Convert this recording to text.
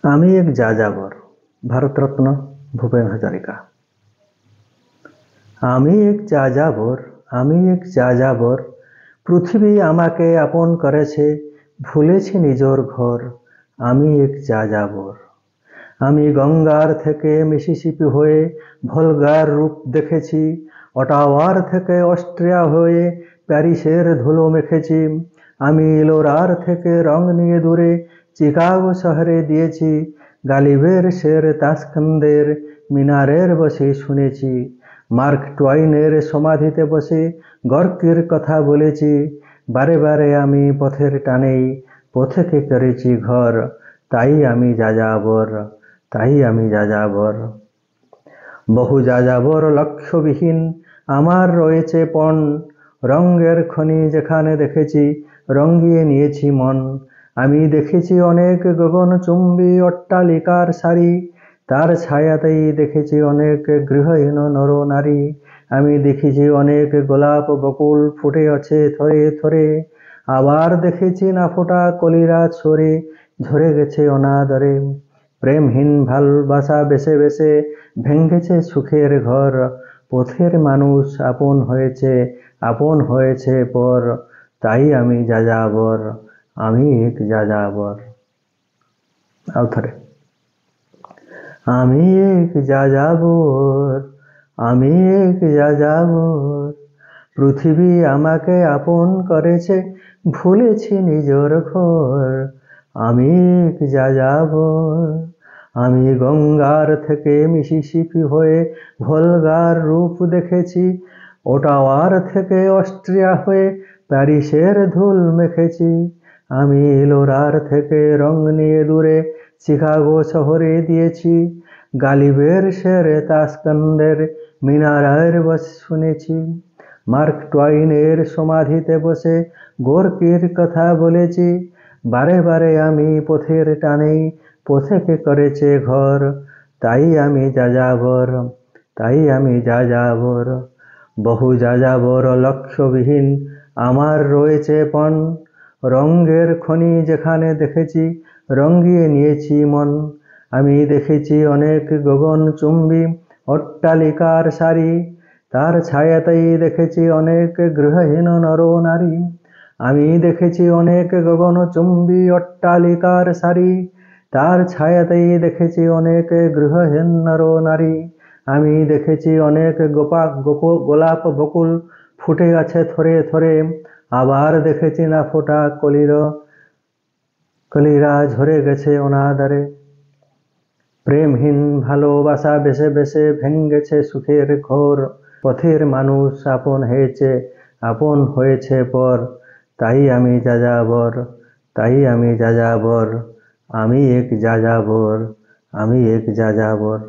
আমি এক যাযাবর। ভারতরত্ন ভূপেন হাজারিকা। আমি এক যাযাবর, আমি এক যাযাবর, পৃথিবী আমাকে আপন করেছে, ভুলেছি নিজর ঘর। আমি এক যাযাবর। আমি গঙ্গার থেকে মিসিসিপি হয়ে ভলগার রূপ দেখেছি, অটাওয়ার থেকে অস্ট্রিয়া হয়ে প্যারিসের ধুলো মেখেছি। আমি এলোরার থেকে রং নিয়ে দূরে চিকাগো শহরে দিয়েছি, গালিবের শের তাসখান্দের মিনারের বসে শুনেছি। মার্ক টুয়াইনের সমাধিতে বসে গর্কির কথা বলেছি। বারে বারে আমি পথের টানেই পথেকে করেছি ঘর। তাই আমি যাযাবর, তাই আমি যাযাবর। বহু যাযাবর লক্ষ্যবিহীন আমার রয়েছে পণ, রঙের খনি যেখানে দেখেছি রঙিয়ে নিয়েছি মন। আমি দেখেছি অনেক গগনচুম্বী অট্টালিকার সারি, তার ছায়াতেই দেখেছি অনেক গৃহহীন নর নারী। আমি দেখেছি অনেক গোলাপ বকুল ফুটে আছে থরে থরে, আবার দেখেছি না ফোটা কলিরা ছড়ে ঝরে গেছে অনাদরে। প্রেমহীন ভালোবাসা বেছে বেছে ভেঙেছে সুখের ঘর, পথের মানুষ আপন হয়েছে পর। তাই আমি যাযাবর, আমি এক যাযাবর। আউথরে আমি এক যাযাবর, আমি এক যাযাবর, পৃথিবী আমাকে আপন করেছে, ভুলেছি নিজর ঘর। আমি এক যাযাবর। আমি গঙ্গার থেকে মিসিসিপি হয়ে ভলগার রূপ দেখেছি, ওটাওয়ার থেকে অস্ট্রিয়া হয়ে প্যারিসের ধুল মেখেছি। আমি এলোরার থেকে রং নিয়ে দূরে চিকাগো শহরে দিয়েছি, গালিবের শের তাসখান্দের মিনারের বসে শুনেছি। মার্ক টুয়াইনের সমাধিতে বসে গোর্কির কথা বলেছি। বারে বারে আমি পথের টানেই পথেকে করেছে ঘর। তাই আমি যাযাবর, তাই আমি যাযাবর। বহু যাযাবর লক্ষ্যবিহীন আমার রয়েছে পণ, রঙের খনি যেখানে দেখেছি রঙিয়ে নিয়েছি মন। আমি দেখেছি অনেক গগনচুম্বী অট্টালিকার সারি, তার ছায়াতেই দেখেছি অনেক গৃহহীন নর নারী। আমি দেখেছি অনেক গগনচুম্বী অট্টালিকার সারি, তার ছায়াতেই দেখেছি অনেক গৃহহীন নর নারী। আমি দেখেছি অনেক গোলাপ বকুল ফুটে আছে থরে থরে, আবার দেখেছি না ফোটা কলিরা ঝরে গেছে অনাদরে। প্রেমহীন ভালোবাসা বেছে বেছে ভেঙেছে সুখের ঘর, পথের মানুষ আপন হয়েছে পর। তাই আমি যাযাবর, তাই আমি যাযাবর, আমি এক যাযাবর, আমি এক যাযাবর।